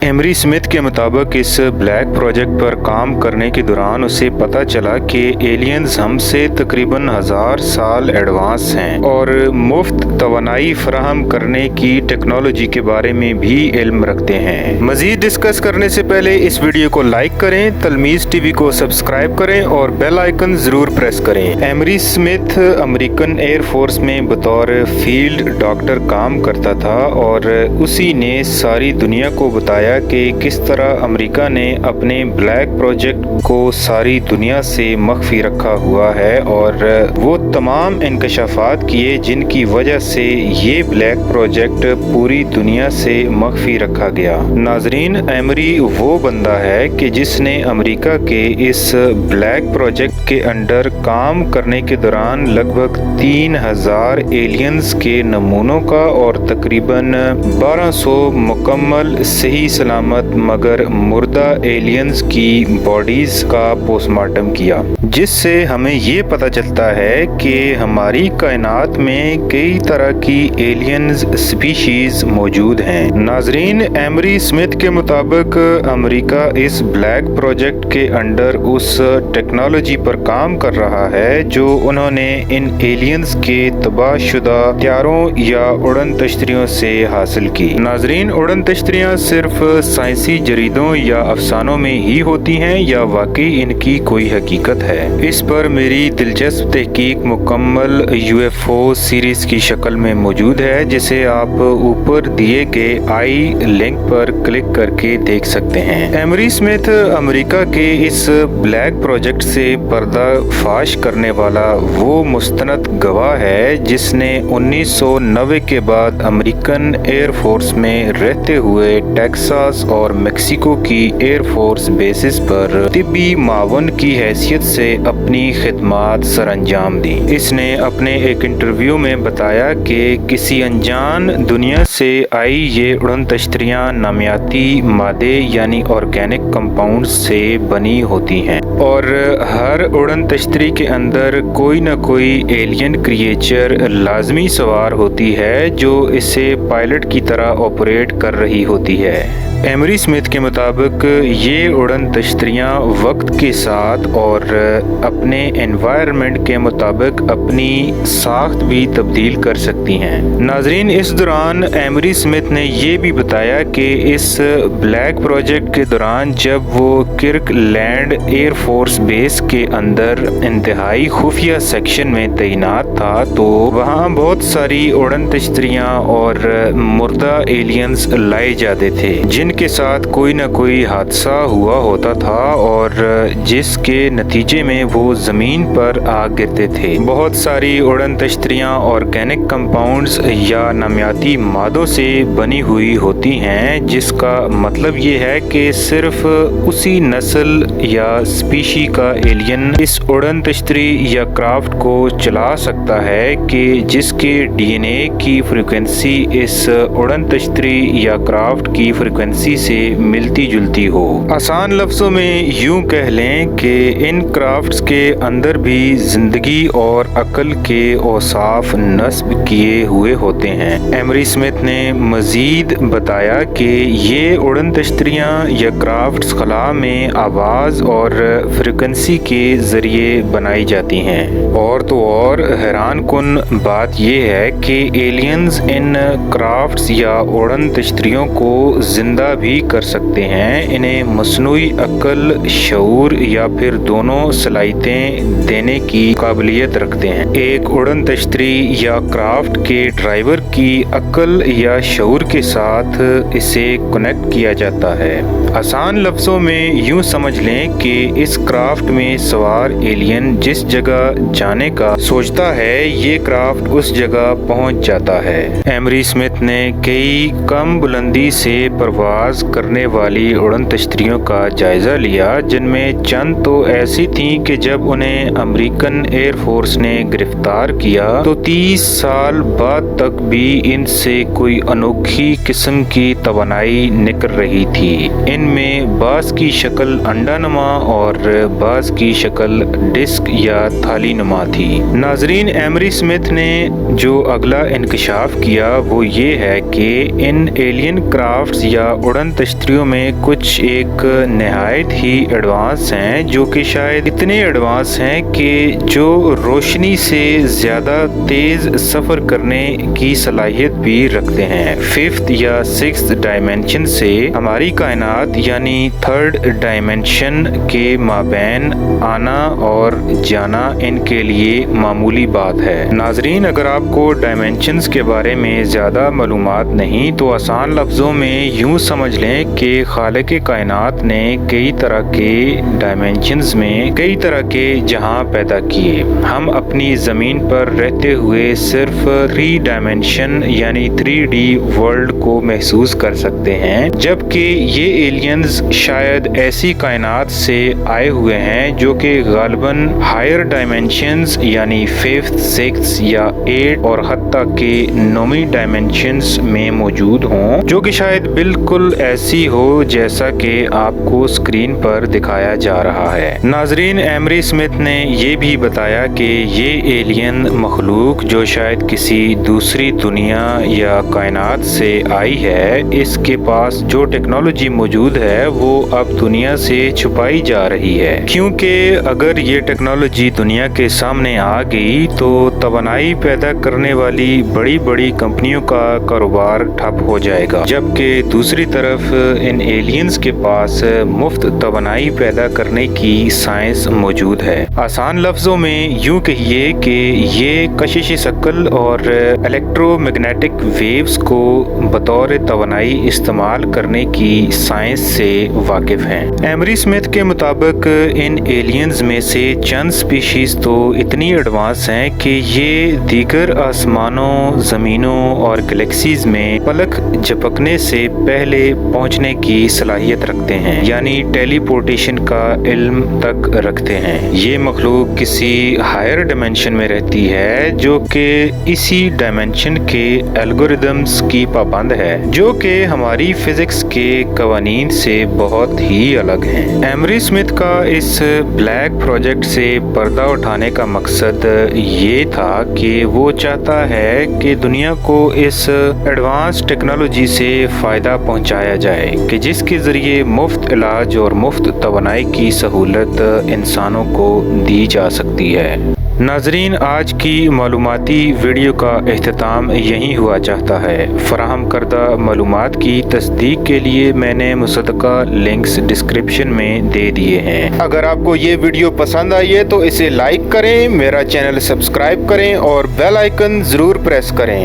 Emery Smith के मुताबिक इस ब्लैक प्रोजेक्ट पर काम करने के दौरान उसे पता चला कि एलियंस हमसे तकरीबन 1000 साल एडवांस हैं और मुफ्त तवानाई फराहम करने की टेक्नोलॉजी के बारे में भी इल्म रखते हैं। मजीद डिस्कस करने से पहले इस वीडियो को लाइक करें, तलमीज़ टीवी को सब्सक्राइब करें और बेल आइकन ज़रूर प्रेस करें। Emery Smith American air force में बतौर फील्ड डॉक्टर काम करता था और उसी ने सारी दुनिया को बताया कि किस तरह अमेरिका ने अपने ब्लैक प्रोजेक्ट को सारी दुनिया से मख्फी रखा हुआ है और वो तमाम इंकशाफात किए जिनकी वजह से ये ब्लैक प्रोजेक्ट पूरी दुनिया से मख्फी रखा गया। नाजरीन, एमरी वो बंदा है कि जिसने अमेरिका के इस ब्लैक प्रोजेक्ट के अंडर काम करने के दौरान लगभग 3000 एलियंस के नमूनों का और तकरीबन 1200 मुकम्मल सही सलामत मगर मुर्दा एलियंस की बॉडीज का पोस्टमार्टम किया, जिससे हमें ये पता चलता है कि हमारी कायनात में कई तरह की एलियंस स्पीशीज मौजूद हैं। नाजरीन, एमरी स्मिथ के मुताबिक अमेरिका इस ब्लैक प्रोजेक्ट के अंडर उस टेक्नोलॉजी पर काम कर रहा है जो उन्होंने इन एलियंस के तबाहशुदा हथियारों या उड़न तश्तरियों से हासिल की। नाजरीन, उड़न तश्तरियाँ सिर्फ साइंसी जरीदों या अफसानों में ही होती हैं या वाकई इनकी कोई हकीकत है? इस पर मेरी दिलचस्प तहकीक मुकम्मल यूएफओ सीरीज की शक्ल में मौजूद है, जिसे आप ऊपर दिए गए आई लिंक पर क्लिक करके देख सकते हैं। एमरी स्मिथ अमेरिका के इस ब्लैक प्रोजेक्ट से पर्दाफाश करने वाला वो मुस्तनद गवाह है जिसने 1990 के बाद अमेरिकन एयर फोर्स में रहते हुए टेक्सास और मेक्सिको की एयर फोर्स बेसिस पर तिब्बी मावन की हैसियत से अपनी खिदमात सरअंजाम दी। इसने अपने एक इंटरव्यू में बताया कि किसी अनजान दुनिया से आई ये उड़न तश्तरियाँ नामियाती मादे यानी ऑर्गेनिक कंपाउंड से बनी होती हैं और हर उड़न तश्तरी के अंदर कोई न कोई एलियन क्रिएचर लाजमी सवार होती है जो इसे पायलट की तरह ऑपरेट कर रही होती है। एमरी स्मिथ के मुताबिक ये उड़न तश्तरियाँ वक्त के साथ और अपने एनवायरनमेंट के मुताबिक अपनी साख्त भी तब्दील कर सकती हैं। नाजरीन, इस दौरान एमरी स्मिथ ने ये भी बताया कि इस ब्लैक प्रोजेक्ट के दौरान जब वो किर्कलैंड एयर फोर्स बेस के अंदर इंतहाई खुफिया सेक्शन में तैनात था तो वहाँ बहुत सारी उड़न तश्तरियाँ और मुर्दा एलियंस लाए जाते थे जिनके साथ कोई न कोई हादसा हुआ होता था और जिसके नतीजे में वो ज़मीन पर आ गिरते थे। बहुत सारी उड़न तश्तरियाँ ऑर्गेनिक कंपाउंड्स या नामियाती मादों से बनी हुई होती हैं, जिसका मतलब ये है कि सिर्फ उसी नस्ल या स्पीशी का एलियन इस उड़न तश्तरी या क्राफ्ट को चला सकता है कि जिसके डीएनए की फ्रीक्वेंसी इस उड़न तश्तरी या क्राफ्ट की फ्रीक्वेंसी से मिलती जुलती हो। आसान लफ्जों में यूं कह लें कि इन क्राफ्ट्स के अंदर भी जिंदगी और अक्ल के औसाफ नस्ब किए हुए होते हैं। एमरी स्मिथ ने मजीद बताया कि ये उड़न तश्तरियाँ या क्राफ्ट्स खला में आवाज़ और फ्रिक्वेंसी के ज़रिए बनाई जाती हैं। और तो और हैरान कुन बात यह है कि एलियंस इन क्राफ्ट्स या उड़न तश्तरियों को जिंदा भी कर सकते हैं। इन्हें मसनूई अक्ल, शऊर या फिर दोनों सलाहियतें देने की काबिलियत रखते हैं। एक उड़न तश्तरी या क्राफ्ट के ड्राइवर की अक्ल या शऊर के साथ इसे कनेक्ट किया जाता है। आसान लफ्जों में यूं समझ लें कि इस क्राफ्ट में सवार एलियन जिस जगह जाने का सोचता है ये क्राफ्ट उस जगह पहुंच जाता है। एमरी स्मिथ ने कई कम बुलंदी से परवाज करने वाली उड़न तश्तरियों का जायजा लिया जिनमें चंद तो ऐसी थीं कि जब उन्हें अमेरिकन एयर फोर्स ने गिरफ्तार किया तो 30 साल बाद तक भी इनसे कोई अनोखी किस्म की तवानाई निकल रही थी। इनमें बाज़ की शक्ल अंडानुमा और बाज़ की शक्ल डिस्क या थाली नुमा थी। नाजरीन, एमरी स्मिथ ने जो अगला इंकशाफ किया वो ये है कि इन एलियन क्राफ्ट्स या उड़न तश्तरियों में कुछ एक नहायत ही एडवांस हैं, जो कि शायद इतने एडवांस हैं कि जो रोशनी से ज़्यादा तेज़ सफ़र करने की सलाहियत भी रखते हैं। 5th या 6th डायमेंशन से हमारी कायनात यानी 3rd डायमेंशन के माबैन आना और जाना इनके लिए मामूली बात है। नाजरीन, अगर आपको डायमेंशंस के बारे में ज़्यादा मालूमात नहीं तो आसान लफ्ज़ों में यूँ समझ लें कि खालिक कायनात ने कई तरह के डायमेंशंस में कई तरह के जहां पैदा किए। हम अपनी ज़मीन पर रहते हुए सिर्फ 3 डायमेंशन यानी 3D वर्ल्ड को महसूस कर सकते हैं, जबकि ये एलियंस शायद ऐसी कायनात से आए हुए हैं जो कि गालिबन हायर डायमेंशंस यानी 5th, 6th या 8 और हत्ता के 9वीं डायमेंशंस में मौजूद हों, जो कि शायद बिल्कुल ऐसी हो जैसा कि आपको स्क्रीन पर दिखाया जा रहा है। नाजरीन, एमरी स्मिथ ने ये भी बताया कि ये एलियन मखलूक जो शायद किसी दूसरी दुनिया या कायनात से आई है, इसके पास जो टेक्नोलॉजी मौजूद है वो अब दुनिया से छुपाई जा रही है, क्योंकि अगर ये टेक्नोलॉजी दुनिया के सामने आ गई तो तवानाई पैदा करने वाली बड़ी बड़ी कंपनियों का कारोबार ठप हो जाएगा, जबकि दूसरी तरफ इन एलियंस के पास मुफ्त तवानाई पैदा करने की साइंस मौजूद है। आसान लफ्जों में यूं कहिए कि ये कशिश शकल और इलेक्ट्रोमैग्नेटिक वेव्स को बतौर तवानाई इस्तेमाल करने की साइंस से वाकिफ हैं। एमरी स्मिथ के मुताबिक इन एलियंस में से चंद स्पीशीज तो इतनी एडवांस हैं कि ये दीगर आसमानों, ज़मीनों और गैलेक्सीज में पलक झपकने से पहले पहुंचने की सलाहियत रखते हैं, यानी टेलीपोर्टेशन का इल्म तक रखते हैं। ये मखलूक किसी हायर डायमेंशन में रहती है जो कि इसी डायमेंशन के एल्गोरिदम्स की पाबंद है, जो कि हमारी फिजिक्स के कवानीन से बहुत ही अलग हैं। एमरी स्मिथ का इस ब्लैक प्रोजेक्ट से पर्दा उठाने का मकसद ये था कि वो चाहता है कि दुनिया को इस एडवांस टेक्नोलॉजी से फ़ायदा पहुंचाया जाए कि जिसके ज़रिए मुफ्त इलाज और मुफ्त तवानाई की सहूलत इंसानों को दी जा सकती है। नाजरीन, आज की मालूमाती वीडियो का इख्तिताम यहीं हुआ चाहता है। फराहम करदा मालूमात की तस्दीक के लिए मैंने मुसद्दक़ा लिंक्स डिस्क्रिप्शन में दे दिए हैं। अगर आपको ये वीडियो पसंद आई है तो इसे लाइक करें, मेरा चैनल सब्सक्राइब करें और बेल आइकन ज़रूर प्रेस करें।